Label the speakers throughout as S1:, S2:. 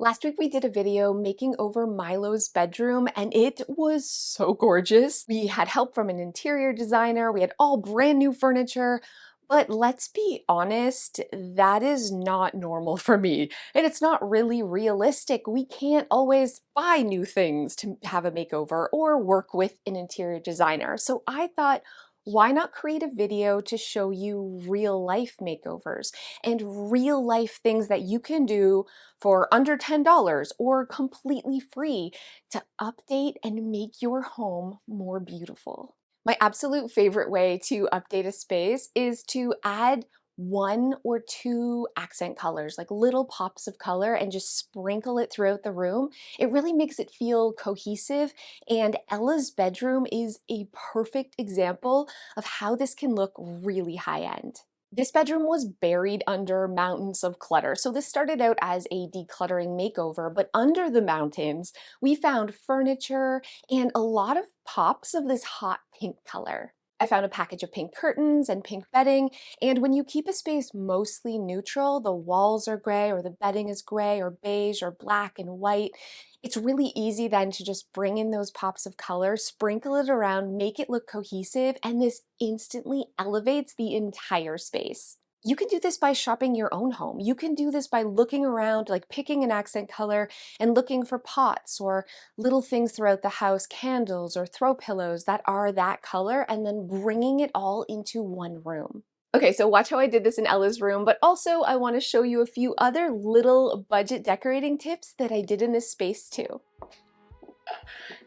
S1: Last week we did a video making over Milo's bedroom and it was so gorgeous. We had help from an interior designer, we had all brand new furniture, but let's be honest, that is not normal for me. And it's not really realistic. We can't always buy new things to have a makeover or work with an interior designer. So I thought, why not create a video to show you real life makeovers and real life things that you can do for under $10 or completely free to update and make your home more beautiful. My absolute favorite way to update a space is to add one or two accent colors, like little pops of color, and just sprinkle it throughout the room. It really makes it feel cohesive, and Ella's bedroom is a perfect example of how this can look really high end. This bedroom was buried under mountains of clutter. So this started out as a decluttering makeover, but under the mountains, we found furniture and a lot of pops of this hot pink color. I found a package of pink curtains and pink bedding, and when you keep a space mostly neutral, the walls are gray or the bedding is gray or beige or black and white, it's really easy then to just bring in those pops of color, sprinkle it around, make it look cohesive, and this instantly elevates the entire space. You can do this by shopping your own home. You can do this by looking around, like picking an accent color and looking for pots or little things throughout the house, candles or throw pillows that are that color, and then bringing it all into one room. Okay, so watch how I did this in Ella's room, but also I want to show you a few other little budget decorating tips that I did in this space too.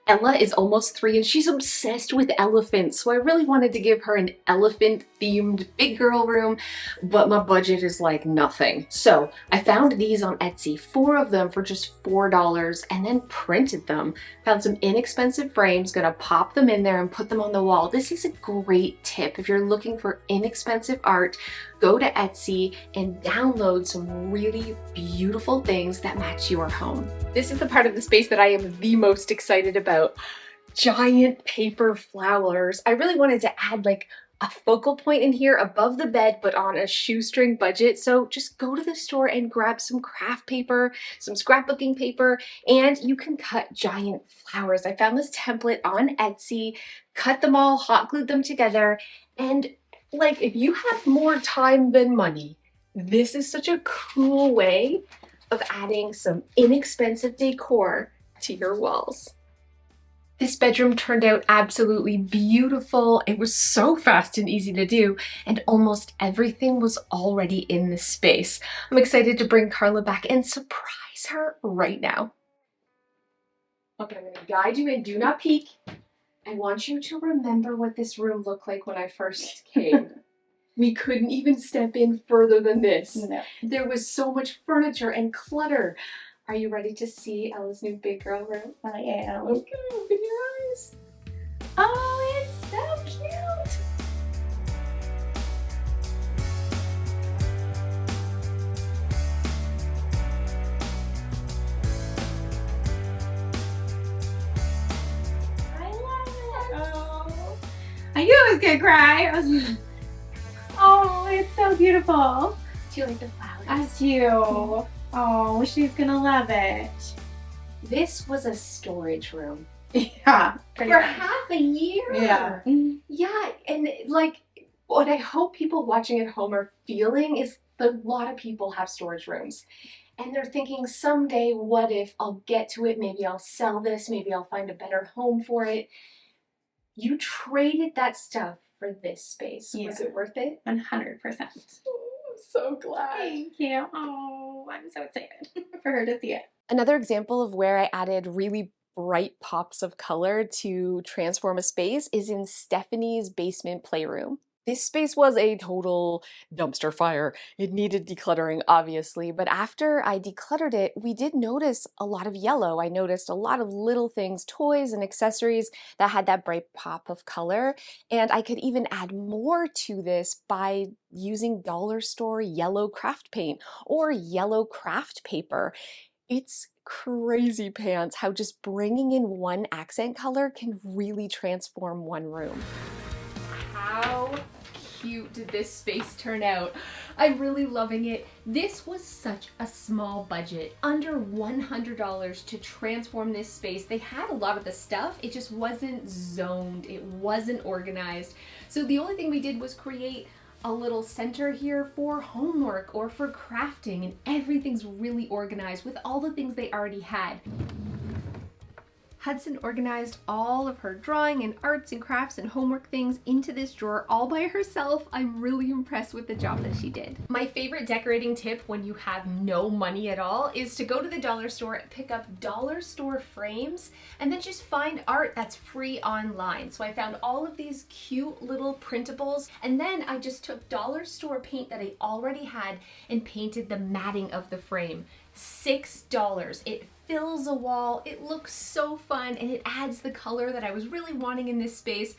S1: Ella is almost 3 and she's obsessed with elephants, so I really wanted to give her an elephant-themed big girl room, but my budget is like nothing. So I found these on Etsy, 4 of them for just $4, and then printed them. Found some inexpensive frames, gonna pop them in there and put them on the wall. This is a great tip if you're looking for inexpensive art. Go to Etsy and download some really beautiful things that match your home. This is the part of the space that I am the most excited about. Giant paper flowers. I really wanted to add like a focal point in here above the bed, but on a shoestring budget. So just go to the store and grab some craft paper, some scrapbooking paper, and you can cut giant flowers. I found this template on Etsy, cut them all, hot glued them together, and like, if you have more time than money, this is such a cool way of adding some inexpensive decor to your walls. This bedroom turned out absolutely beautiful. It was so fast and easy to do, and almost everything was already in this space. I'm excited to bring Carla back and surprise her right now. Okay, I'm gonna guide you in. Do not peek. I want you to remember what this room looked like when I first came. We couldn't even step in further than this. No. There was so much furniture and clutter. Are you ready to see Ella's new big girl room?
S2: I am.
S1: Okay, open your eyes. Oh, it's so cute.
S2: I knew I was gonna cry. Oh, it's so beautiful.
S1: Do you like the flowers?
S2: I do. Oh, she's gonna love it.
S1: This was a storage room.
S2: Yeah.
S1: For half a year.
S2: Yeah.
S1: Yeah, and like what I hope people watching at home are feeling is that a lot of people have storage rooms. And they're thinking someday, what if I'll get to it? Maybe I'll sell this. Maybe I'll find a better home for it. You traded that stuff for this space. Yeah. Was it worth it?
S2: 100%.
S1: Oh, I'm so glad.
S2: Thank you. Oh, I'm so excited for her to see it.
S1: Another example of where I added really bright pops of color to transform a space is in Stephanie's basement playroom. This space was a total dumpster fire. It needed decluttering, obviously, but after I decluttered it, we did notice a lot of yellow. I noticed a lot of little things, toys and accessories that had that bright pop of color, and I could even add more to this by using dollar store yellow craft paint or yellow craft paper. It's crazy pants how just bringing in one accent color can really transform one room. How
S2: cute did this space turn out. I'm really loving it. This was such a small budget, under $100 to transform this space. They had a lot of the stuff, it just wasn't zoned, it wasn't organized. So the only thing we did was create a little center here for homework or for crafting, and everything's really organized with all the things they already had. Hudson organized all of her drawing and arts and crafts and homework things into this drawer all by herself. I'm really impressed with the job that she did. My favorite decorating tip when you have no money at all is to go to the dollar store, pick up dollar store frames, and then just find art that's free online. So I found all of these cute little printables, and then I just took dollar store paint that I already had and painted the matting of the frame. $6. It fills a wall, it looks so fun, and it adds the color that I was really wanting in this space.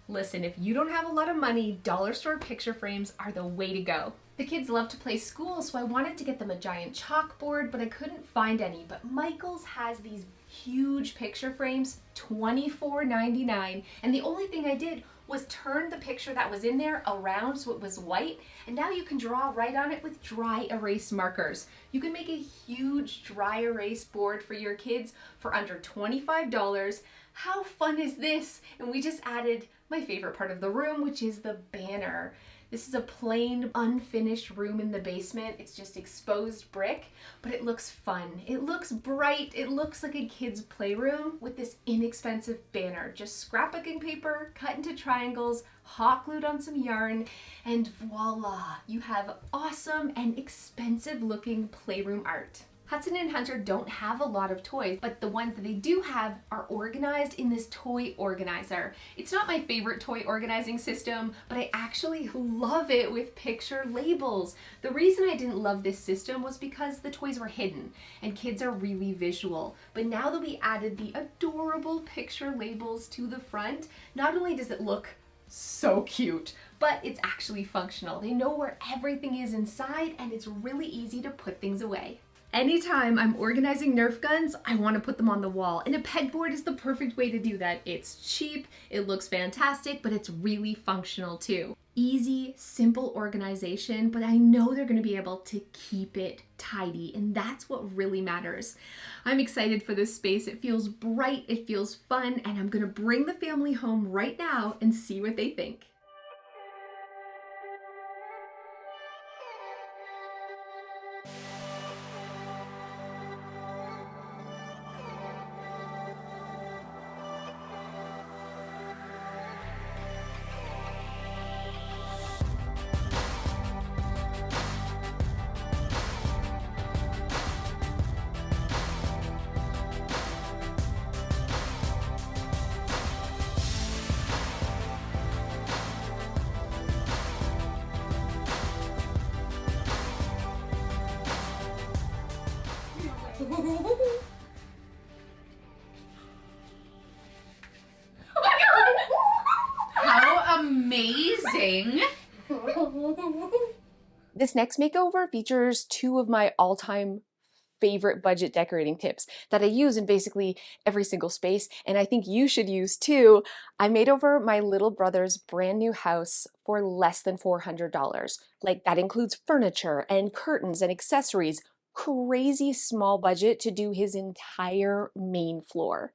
S2: Listen, if you don't have a lot of money, dollar store picture frames are the way to go. The kids love to play school, so I wanted to get them a giant chalkboard, but I couldn't find any. But Michael's has these huge picture frames, $24.99, and the only thing I did was turn the picture that was in there around so it was white, and now you can draw right on it with dry erase markers. You can make a huge dry erase board for your kids for under $25. How fun is this? And we just added my favorite part of the room, which is the banner. This is a plain, unfinished room in the basement. It's just exposed brick, but it looks fun. It looks bright. It looks like a kid's playroom with this inexpensive banner. Just scrapbooking paper, cut into triangles, hot glued on some yarn, and voila, you have awesome and expensive looking playroom art. Hudson and Hunter don't have a lot of toys, but the ones that they do have are organized in this toy organizer. It's not my favorite toy organizing system, but I actually love it with picture labels. The reason I didn't love this system was because the toys were hidden and kids are really visual. But now that we added the adorable picture labels to the front, not only does it look so cute, but it's actually functional. They know where everything is inside, and it's really easy to put things away. Anytime I'm organizing Nerf guns, I want to put them on the wall, and a pegboard is the perfect way to do that. It's cheap, it looks fantastic, but it's really functional too. Easy, simple organization, but I know they're going to be able to keep it tidy, and that's what really matters. I'm excited for this space. It feels bright, it feels fun, and I'm going to bring the family home right now and see what they think. How amazing!
S1: This next makeover features two of my all-time favorite budget decorating tips that I use in basically every single space, and I think you should use too. I made over my little brother's brand new house for less than $400. Like, that includes furniture and curtains and accessories. Crazy small budget to do his entire main floor.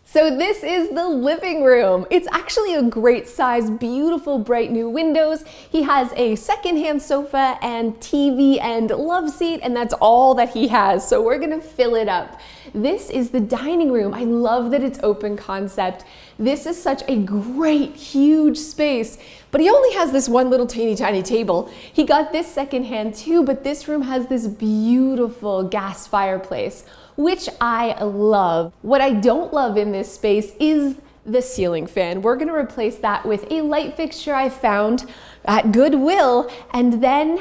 S1: So this is the living room. It's actually a great size, beautiful, bright new windows. He has a secondhand sofa and TV and love seat, and that's all that he has. So we're gonna fill it up. This is the dining room. I love that it's open concept. This is such a great, huge space, but he only has this one little teeny tiny table. He got this secondhand too, but this room has this beautiful gas fireplace, which I love. What I don't love in this space is the ceiling fan. We're gonna replace that with a light fixture I found at Goodwill, and then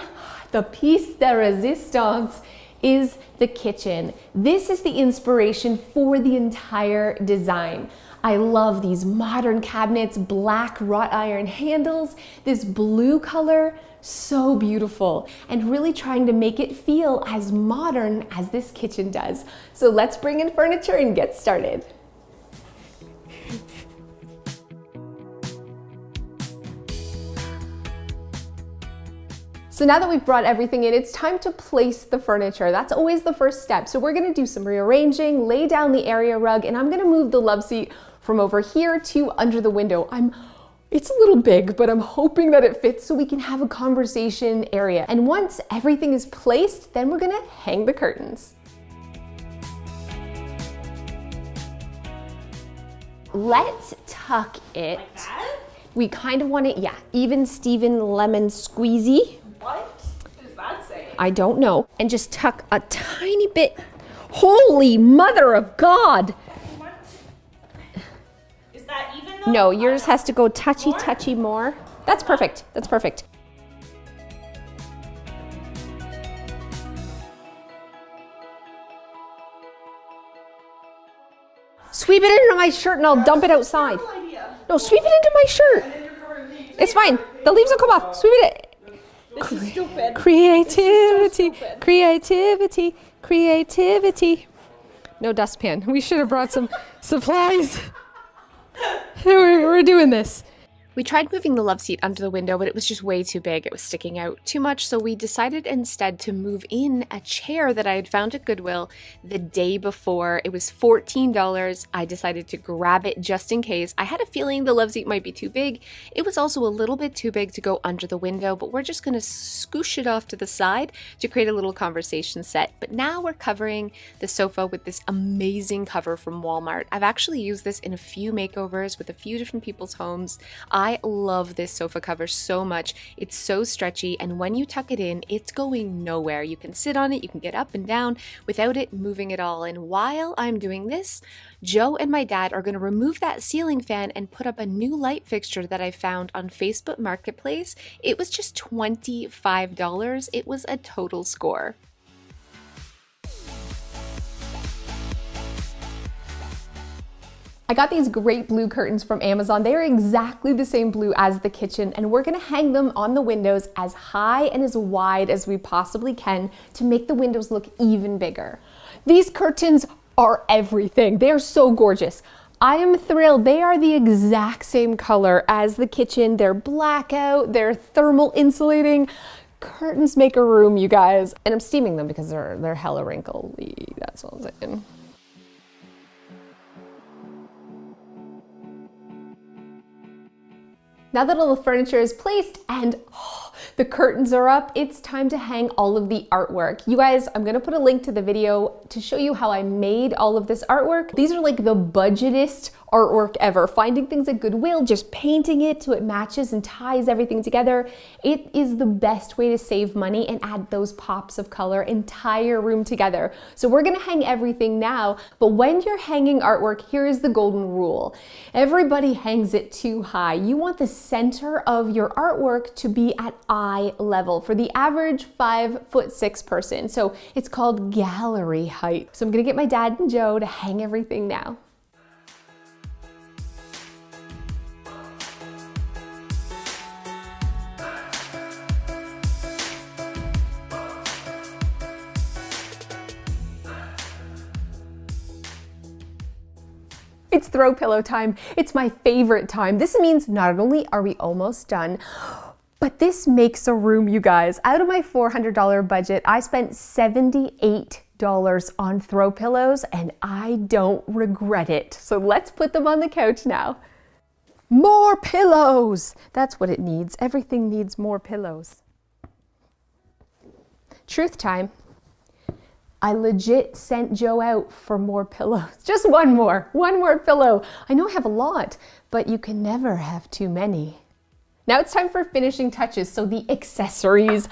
S1: the piece de resistance is the kitchen. This is the inspiration for the entire design. I love these modern cabinets, black wrought iron handles, this blue color, so beautiful, and really trying to make it feel as modern as this kitchen does. So let's bring in furniture and get started. So now that we've brought everything in, it's time to place the furniture. That's always the first step. So we're gonna do some rearranging, lay down the area rug, and I'm gonna move the love seat from over here to under the window. It's a little big, but I'm hoping that it fits so we can have a conversation area. And once everything is placed, then we're gonna hang the curtains. Let's tuck it.
S3: Like that?
S1: We kind of want it, yeah, even Steven lemon squeezy.
S3: What does that say?
S1: I don't know. And just tuck a tiny bit. Holy mother of God!
S3: What? Is that even though?
S1: No, yours has to go touchy more. That's perfect. That's perfect. Sweep it into my shirt and I'll dump it outside. No, sweep it into my shirt. It's fine. The leaves will come off. Sweep it.
S3: This is stupid.
S1: Creativity,
S3: This is so stupid.
S1: creativity, creativity. No dustpan. We should have brought some supplies. We're doing this. We tried moving the love seat under the window, but it was just way too big. It was sticking out too much, so we decided instead to move in a chair that I had found at Goodwill the day before. It was $14. I decided to grab it just in case. I had a feeling the love seat might be too big. It was also a little bit too big to go under the window, but we're just gonna scoosh it off to the side to create a little conversation set. But now we're covering the sofa with this amazing cover from Walmart. I've actually used this in a few makeovers with a few different people's homes. I love this sofa cover so much. It's so stretchy, and when you tuck it in, it's going nowhere. You can sit on it, you can get up and down without it moving at all. And while I'm doing this, Joe and my dad are going to remove that ceiling fan and put up a new light fixture that I found on Facebook Marketplace. It was just $25. It was a total score. I got these great blue curtains from Amazon. They are exactly the same blue as the kitchen, and we're gonna hang them on the windows as high and as wide as we possibly can to make the windows look even bigger. These curtains are everything. They are so gorgeous. I am thrilled. They are the exact same color as the kitchen. They're blackout, they're thermal insulating. Curtains make a room, you guys. And I'm steaming them because they're hella wrinkly. That's all I'm saying. Now that all the furniture is placed and the curtains are up, it's time to hang all of the artwork. You guys, I'm gonna put a link to the video to show you how I made all of this artwork. These are like the budgetest artwork ever. Finding things at Goodwill, just painting it so it matches and ties everything together. It is the best way to save money and add those pops of color, entire room together. So we're gonna hang everything now, but when you're hanging artwork, here is the golden rule. Everybody hangs it too high. You want the center of your artwork to be at eye level for the average 5'6" person. So it's called gallery height. So I'm gonna get my dad and Joe to hang everything now. It's throw pillow time. It's my favorite time. This means not only are we almost done, but this makes a room, you guys. Out of my $400 budget, I spent $78 on throw pillows, and I don't regret it. So let's put them on the couch now. More pillows! That's what it needs. Everything needs more pillows. Truth time. I legit sent Joe out for more pillows. Just one more pillow. I know I have a lot, but you can never have too many. Now it's time for finishing touches, so the accessories.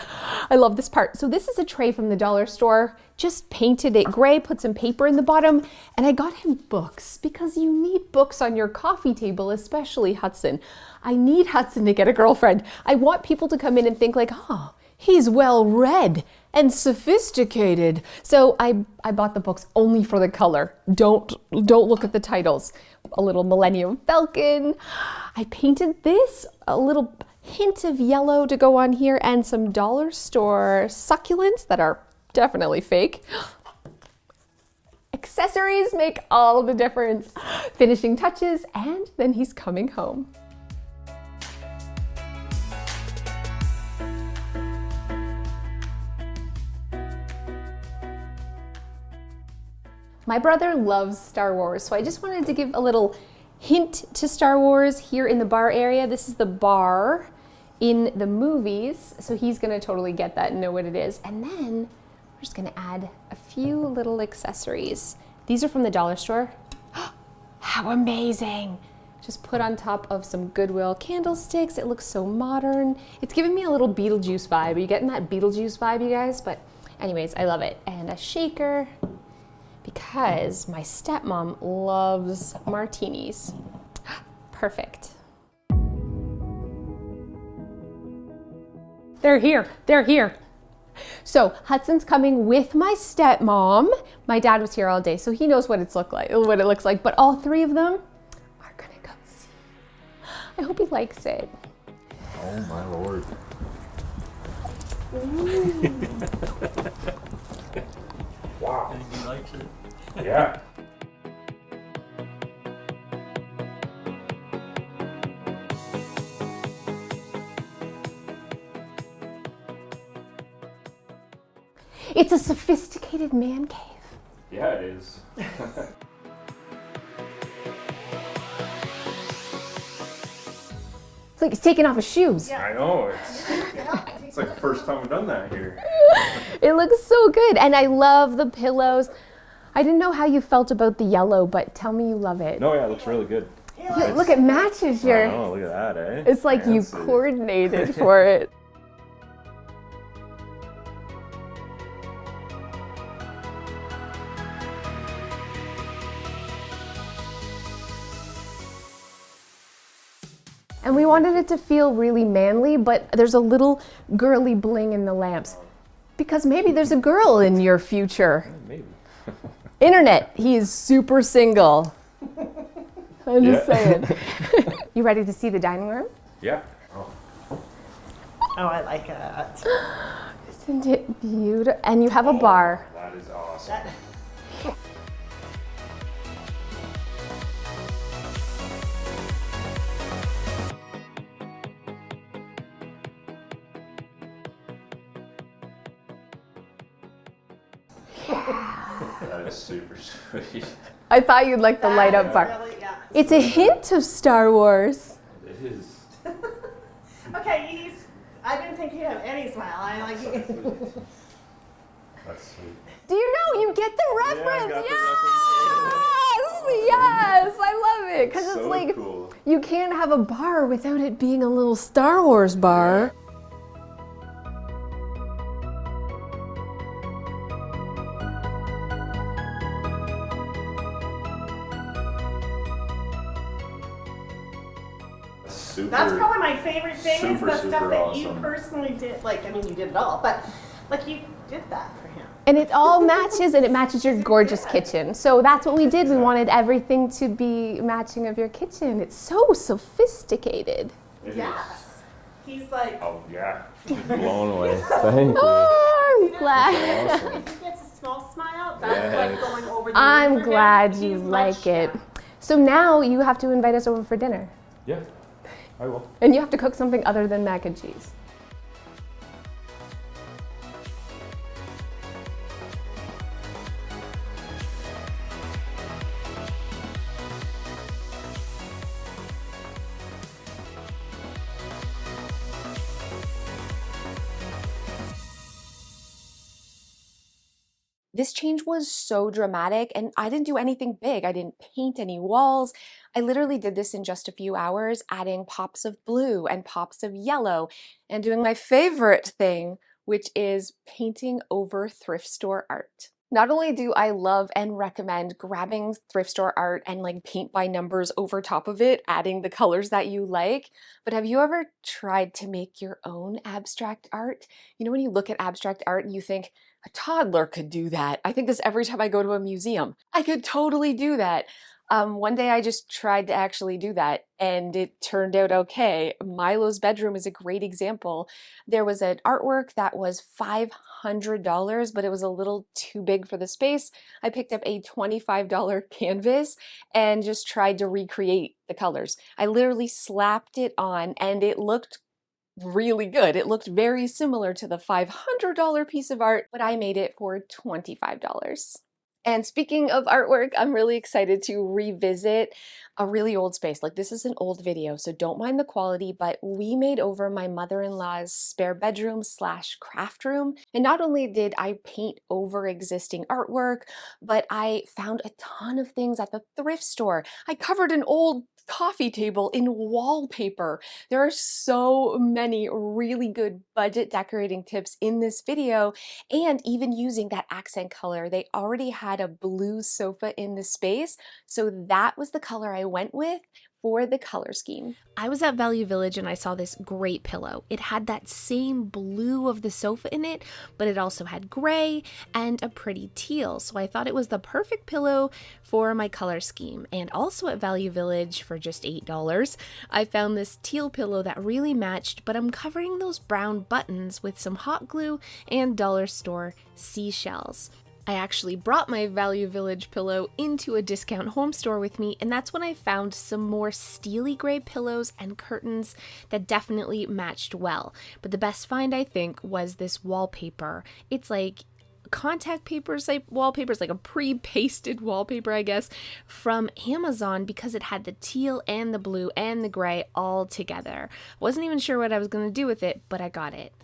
S1: I love this part. So this is a tray from the dollar store. Just painted it gray, put some paper in the bottom, and I got him books because you need books on your coffee table, especially Hudson. I need Hudson to get a girlfriend. I want people to come in and think like, oh, he's well read and sophisticated. So I bought the books only for the color. Don't look at the titles. A little Millennium Falcon. I painted this, a little hint of yellow to go on here, and some dollar store succulents that are definitely fake. Accessories make all the difference. Finishing touches, and then he's coming home.
S2: My brother loves Star Wars, so I just wanted to give a little hint to Star Wars here in the bar area. This is the bar in the movies, so he's gonna totally get that and know what it is. And then we're just gonna add a few little accessories. These are from the dollar store. How amazing! Just put on top of some Goodwill candlesticks. It looks so modern. It's giving me a little Beetlejuice vibe. Are you getting that Beetlejuice vibe, you guys? But anyways, I love it. And a shaker, because my stepmom loves martinis. Perfect. They're here, they're here. So Hudson's coming with my stepmom. My dad was here all day, so he knows what it looks like, but all three of them are gonna come see. I hope he likes it.
S4: Oh my Lord. Wow.
S5: He likes it.
S4: Yeah.
S2: It's a sophisticated man cave.
S4: Yeah, it is.
S2: It's like he's taking off his shoes.
S4: I know. It's like the first time we've done that here.
S2: It looks so good, and I love the pillows. I didn't know how you felt about the yellow, but tell me you love it.
S4: No, yeah, it looks really good.
S2: Look, it matches
S4: I
S2: your...
S4: know, look at that, eh?
S2: It's like you
S4: Fancy.
S2: coordinated for it. And we wanted it to feel really manly, but there's a little girly bling in the lamps. Because maybe there's a girl in your future.
S4: Maybe.
S2: Internet, he is super single. I'm just saying. You ready to see the dining room?
S4: Yeah.
S6: Oh, I like it.
S2: Isn't it beautiful? And you have a bar.
S4: That is awesome. That is super sweet.
S2: I thought you'd like the light up bar.
S6: Really, yeah.
S2: It's a hint of Star Wars.
S4: It is.
S6: Okay, I didn't think you'd have any smile. I like it.
S4: That's sweet.
S2: Do you know? You get the reference.
S4: got the
S2: Yes! Yes! I love it. Because it's
S4: So
S2: like,
S4: cool.
S2: you can't have a bar without it being a little Star Wars bar.
S4: Super.
S6: That's probably my favorite thing is
S4: Super,
S6: the
S4: super
S6: stuff that you
S4: awesome.
S6: personally did. Like, I mean, you did it all, but like you did that for him.
S2: And it all matches, and it matches your gorgeous kitchen. So that's what we did. We wanted everything to be matching of your kitchen. It's so sophisticated.
S4: It is.
S6: Yes. He's like,
S4: Oh yeah. Just blown away. Thank you.
S2: Oh, I'm glad.
S4: Awesome.
S6: if he gets a small smile, that's
S4: Yes.
S6: like going over the
S2: I'm
S6: moon for him.
S2: glad you
S6: He's
S2: like
S6: much-
S2: it. So now you have to invite us over for dinner.
S4: Yeah, I will.
S2: And you have to cook something other than mac and cheese.
S1: This change was so dramatic, and I didn't do anything big. I didn't paint any walls. I literally did this in just a few hours, adding pops of blue and pops of yellow, and doing my favorite thing, which is painting over thrift store art. Not only do I love and recommend grabbing thrift store art and like paint by numbers over top of it, adding the colors that you like, but have you ever tried to make your own abstract art? You know, when you look at abstract art and you think, a toddler could do that. I think this every time I go to a museum. I could totally do that. One day I just tried to actually do that and it turned out okay. Milo's bedroom is a great example. There was an artwork that was $500, but it was a little too big for the space. I picked up a $25 canvas and just tried to recreate the colors. I literally slapped it on and it looked really good. It looked very similar to the $500 piece of art, but I made it for $25. And speaking of artwork, I'm really excited to revisit a really old space. Like, this is an old video, so don't mind the quality, but we made over my mother-in-law's spare bedroom slash craft room. And not only did I paint over existing artwork, but I found a ton of things at the thrift store. I covered an old coffee table in wallpaper. There are so many really good budget decorating tips in this video, and even using that accent color. They already had a blue sofa in the space, so that was the color I went with for the color scheme.
S2: I was at Value Village and I saw this great pillow. It had that same blue of the sofa in it, but it also had gray and a pretty teal. So I thought it was the perfect pillow for my color scheme. And also at Value Village for just $8, I found this teal pillow that really matched, but I'm covering those brown buttons with some hot glue and dollar store seashells. I actually brought my Value Village pillow into a discount home store with me, and that's when I found some more steely gray pillows and curtains that definitely matched well. But the best find, I think, was this wallpaper. It's like contact papers like wallpapers, like a pre-pasted wallpaper, I guess, from Amazon, because it had the teal and the blue and the gray all together. Wasn't even sure what I was going to do with it, but I got it.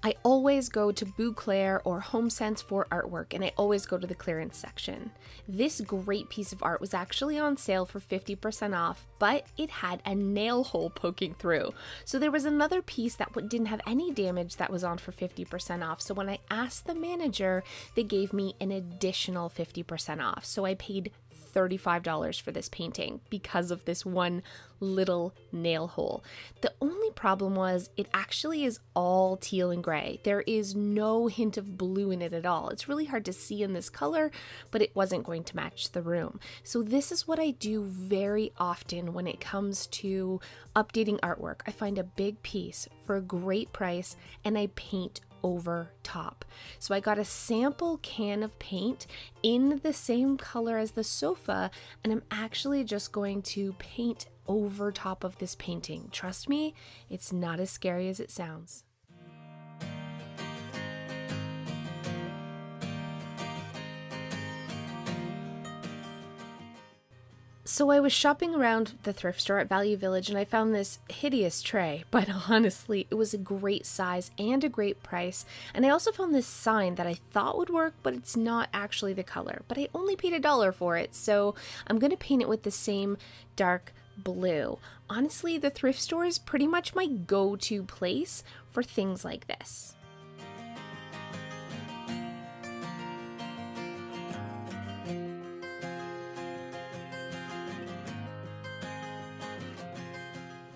S2: I always go to Bouclair or HomeSense for artwork, and I always go to the clearance section. This great piece of art was actually on sale for 50% off, but it had a nail hole poking through. So there was another piece that didn't have any damage that was on for 50% off. So when I asked the manager, they gave me an additional 50% off. So I paid $35 for this painting because of this one little nail hole. The only problem was it actually is all teal and gray. There is no hint of blue in it at all. It's really hard to see in this color, but it wasn't going to match the room. So this is what I do very often when it comes to updating artwork. I find a big piece for a great price and I paint over top. So I got a sample can of paint in the same color as the sofa, and I'm actually just going to paint over top of this painting. Trust me, it's not as scary as it sounds. So I was shopping around the thrift store at Value Village and I found this hideous tray, but honestly, it was a great size and a great price. And I also found this sign that I thought would work, but it's not actually the color. But I only paid $1 for it, so I'm going to paint it with the same dark blue. Honestly, the thrift store is pretty much my go-to place for things like this.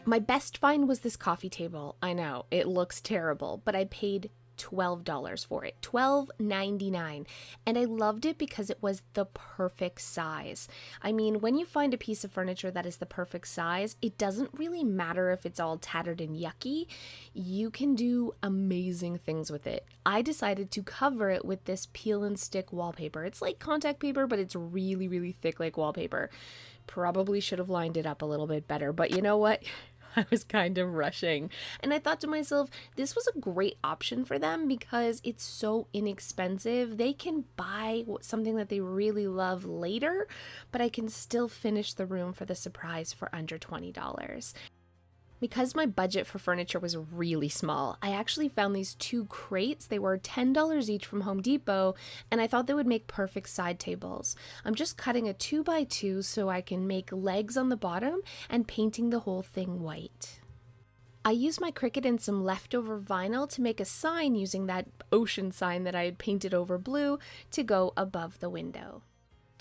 S2: My best find was this coffee table. I know, it looks terrible, but I paid $12 for it, $12.99, and I loved it because it was the perfect size. I mean, when you find a piece of furniture that is the perfect size, it doesn't really matter if it's all tattered and yucky. You can do amazing things with it. I decided to cover it with this peel and stick wallpaper. It's like contact paper, but it's really, really thick like wallpaper. Probably should have lined it up a little bit better, but you know what? I was kind of rushing. And I thought to myself, this was a great option for them because it's so inexpensive. They can buy something that they really love later, but I can still finish the room for the surprise for under $20. Because my budget for furniture was really small, I actually found these two crates. They were $10 each from Home Depot, and I thought they would make perfect side tables. I'm just cutting a 2x2 so I can make legs on the bottom and painting the whole thing white. I used my Cricut and some leftover vinyl to make a sign using that ocean sign that I had painted over blue to go above the window.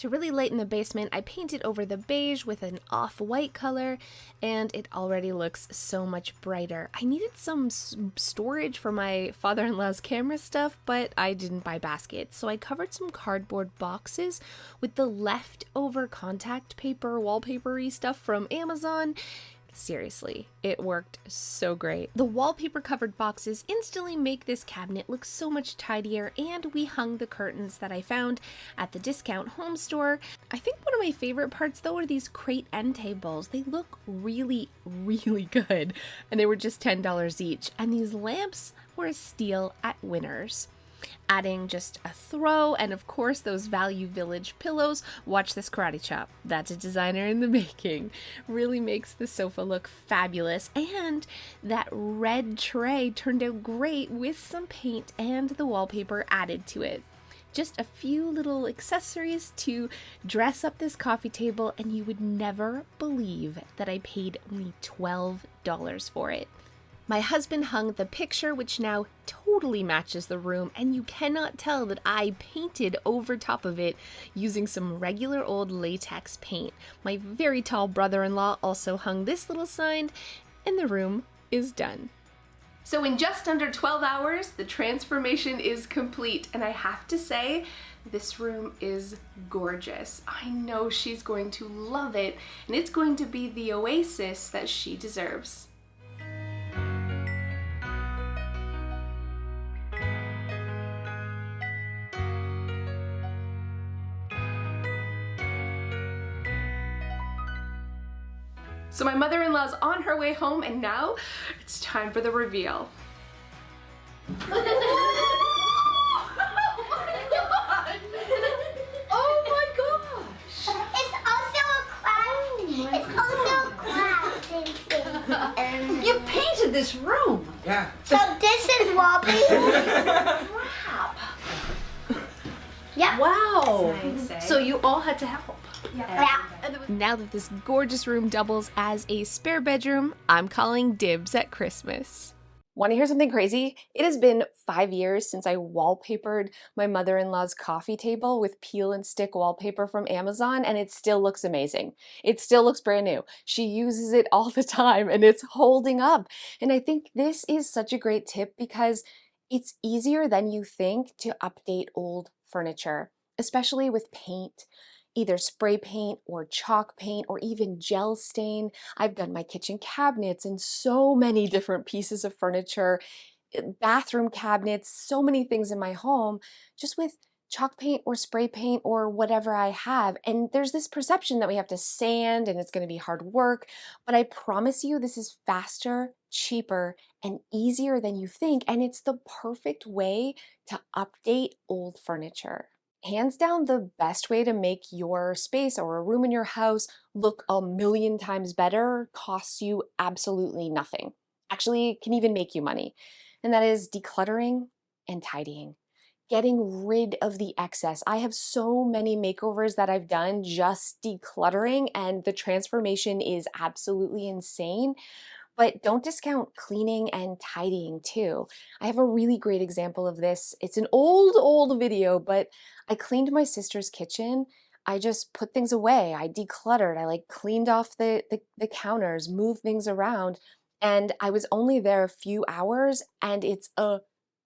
S2: To really lighten the basement, I painted over the beige with an off-white color, and it already looks so much brighter. I needed some storage for my father-in-law's camera stuff, but I didn't buy baskets, so I covered some cardboard boxes with the leftover contact paper, wallpapery stuff from Amazon. Seriously, it worked so great. The wallpaper covered boxes instantly make this cabinet look so much tidier, and we hung the curtains that I found at the discount home store. I think one of my favorite parts though are these crate end tables. They look really, really good, and they were just $10 each. And these lamps were a steal at Winners. adding just a throw, and of course those Value Village pillows. Watch this karate chop. That's a designer in the making. Really makes the sofa look fabulous, and that red tray turned out great with some paint and the wallpaper added to it. Just a few little accessories to dress up this coffee table, and you would never believe that I paid only $12 for it. My husband hung the picture, which now totally matches the room, and you cannot tell that I painted over top of it using some regular old latex paint. My very tall brother-in-law also hung this little sign, and the room is done. So in just under 12 hours, the transformation is complete, and I have to say, this room is gorgeous. I know she's going to love it, and it's going to be the oasis that she deserves. So my mother-in-law's on her way home, and now it's time for the reveal.
S6: Oh my gosh!
S5: It's also a crafting thing.
S6: You painted this room.
S4: Yeah.
S5: So this is wallpaper.
S6: Crap.
S5: Yeah.
S6: Wow.
S2: Nice,
S6: So you all had to help.
S5: Yeah.
S2: Now that this gorgeous room doubles as a spare bedroom, I'm calling dibs at Christmas.
S1: Want to hear something crazy? It has been 5 years since I wallpapered my mother-in-law's coffee table with peel and stick wallpaper from Amazon, and it still looks amazing. It still looks brand new. She uses it all the time, and it's holding up. And I think this is such a great tip because it's easier than you think to update old furniture, especially with paint. Either spray paint or chalk paint or even gel stain. I've done my kitchen cabinets and so many different pieces of furniture, bathroom cabinets, so many things in my home, just with chalk paint or spray paint or whatever I have. And there's this perception that we have to sand and it's going to be hard work, but I promise you this is faster, cheaper, and easier than you think, and it's the perfect way to update old furniture. Hands down, the best way to make your space or a room in your house look a million times better costs you absolutely nothing. Actually, it can even make you money. And that is decluttering and tidying. Getting rid of the excess. I have so many makeovers that I've done just decluttering, and the transformation is absolutely insane. But don't discount cleaning and tidying too. I have a really great example of this. It's an old video, but I cleaned my sister's kitchen. I just put things away. I decluttered. I cleaned off the counters, moved things around, and I was only there a few hours, and it's a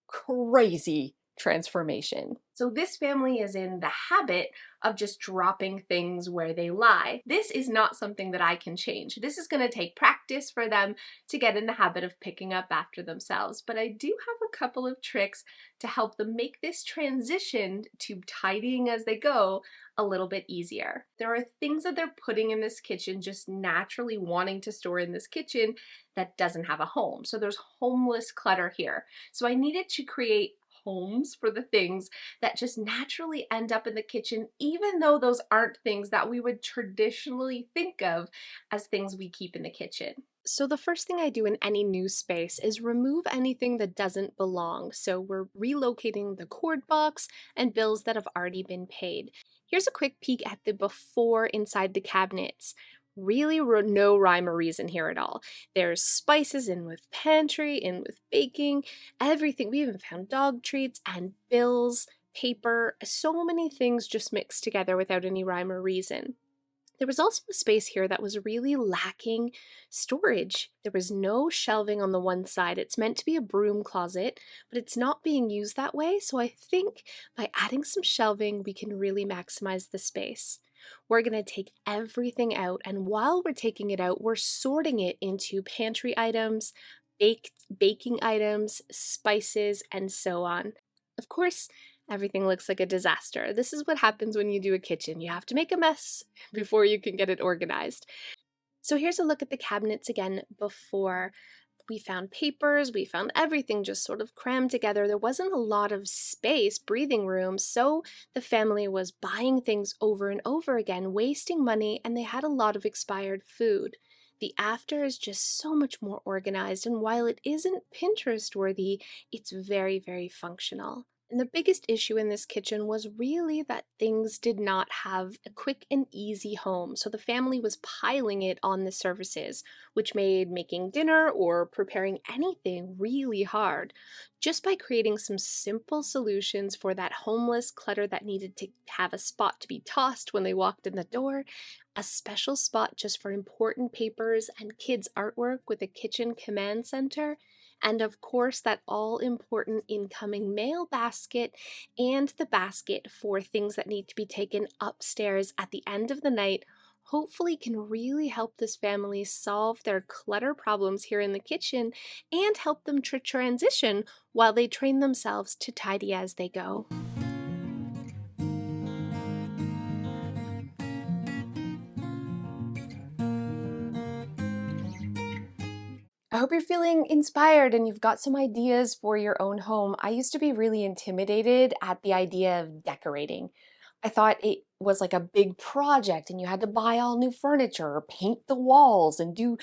S1: crazy transformation. So this family is in the habit of just dropping things where they lie. This is not something that I can change. This is going to take practice for them to get in the habit of picking up after themselves. But I do have a couple of tricks to help them make this transition to tidying as they go a little bit easier. There are things that they're putting in this kitchen, just naturally wanting to store in this kitchen that doesn't have a home. So there's homeless clutter here. So I needed to create homes for the things that just naturally end up in the kitchen, even though those aren't things that we would traditionally think of as things we keep in the kitchen. So the first thing I do in any new space is remove anything that doesn't belong. So we're relocating the cord box and bills that have already been paid. Here's a quick peek at the before inside the cabinets. Really no rhyme or reason here at all. There's spices in with pantry, in with baking, everything. We even found dog treats and bills, paper, so many things just mixed together without any rhyme or reason. There was also a space here that was really lacking storage. There was no shelving on the one side. It's meant to be a broom closet, but it's not being used that way. So I think by adding some shelving, we can really maximize the space. We're going to take everything out, and while we're taking it out, we're sorting it into pantry items, baking items, spices, and so on. Of course, everything looks like a disaster. This is what happens when you do a kitchen. You have to make a mess before you can get it organized. So here's a look at the cabinets again before.
S7: We found papers, we found everything just sort of crammed together. There wasn't a lot of space, breathing room, so the family was buying things over and over again, wasting money, and they had a lot of expired food. The after is just so much more organized, and while it isn't Pinterest worthy, it's very, very functional. And the biggest issue in this kitchen was really that things did not have a quick and easy home, so the family was piling it on the surfaces, which made making dinner or preparing anything really hard. Just by creating some simple solutions for that homeless clutter that needed to have a spot to be tossed when they walked in the door, a special spot just for important papers and kids' artwork with a kitchen command center, and of course that all-important incoming mail basket and the basket for things that need to be taken upstairs at the end of the night, hopefully can really help this family solve their clutter problems here in the kitchen and help them to transition while they train themselves to tidy as they go.
S1: I hope you're feeling inspired and you've got some ideas for your own home. I used to be really intimidated at the idea of decorating. I thought it was like a big project and you had to buy all new furniture or paint the walls and do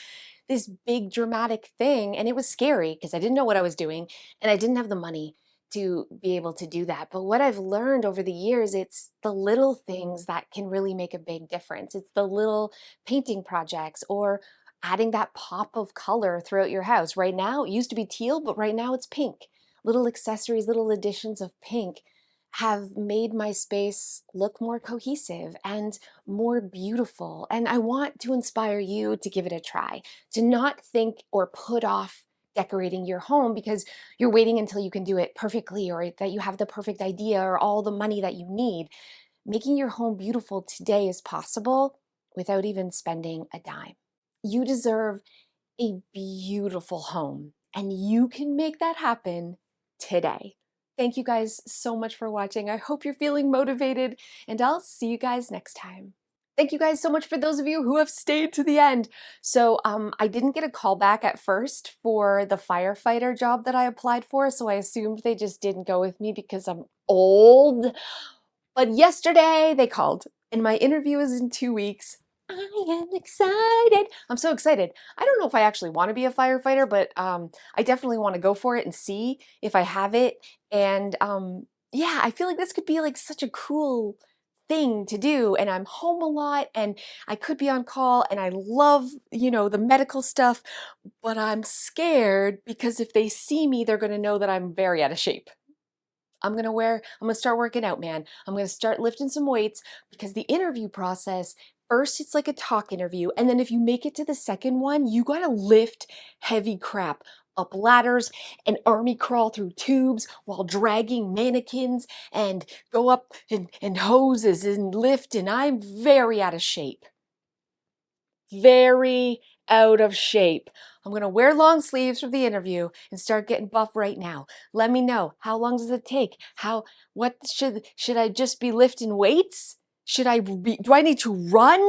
S1: this big dramatic thing. And it was scary because I didn't know what I was doing and I didn't have the money to be able to do that. But what I've learned over the years, it's the little things that can really make a big difference. It's the little painting projects or adding that pop of color throughout your house. Right now, it used to be teal, but right now it's pink. Little accessories, little additions of pink have made my space look more cohesive and more beautiful. And I want to inspire you to give it a try, to not think or put off decorating your home because you're waiting until you can do it perfectly or that you have the perfect idea or all the money that you need. Making your home beautiful today is possible without even spending a dime. You deserve a beautiful home, and you can make that happen today. Thank you guys so much for watching. I hope you're feeling motivated, and I'll see you guys next time. Thank you guys so much for those of you who have stayed to the end. So I didn't get a call back at first for the firefighter job that I applied for, so I assumed they just didn't go with me because I'm old. But yesterday they called, and my interview is in 2 weeks. I am excited. I'm so excited. I don't know if I actually want to be a firefighter, but I definitely want to go for it and see if I have it. And yeah, I feel like this could be like such a cool thing to do. And I'm home a lot and I could be on call and I love, the medical stuff, but I'm scared because if they see me, they're going to know that I'm very out of shape. I'm gonna start working out, man. I'm gonna start lifting some weights because the interview process, first it's like a talk interview, and then if you make it to the second one, you gotta lift heavy crap up ladders and army crawl through tubes while dragging mannequins and go up and hoses and lift, and I'm very out of shape. Very out of shape. I'm gonna wear long sleeves for the interview and start getting buff right now. Let me know, how long does it take? Should I just be lifting weights? Do I need to run?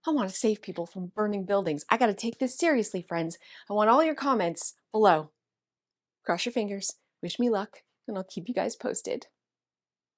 S1: I want to save people from burning buildings. I gotta take this seriously, friends. I want all your comments below. Cross your fingers, wish me luck, and I'll keep you guys posted.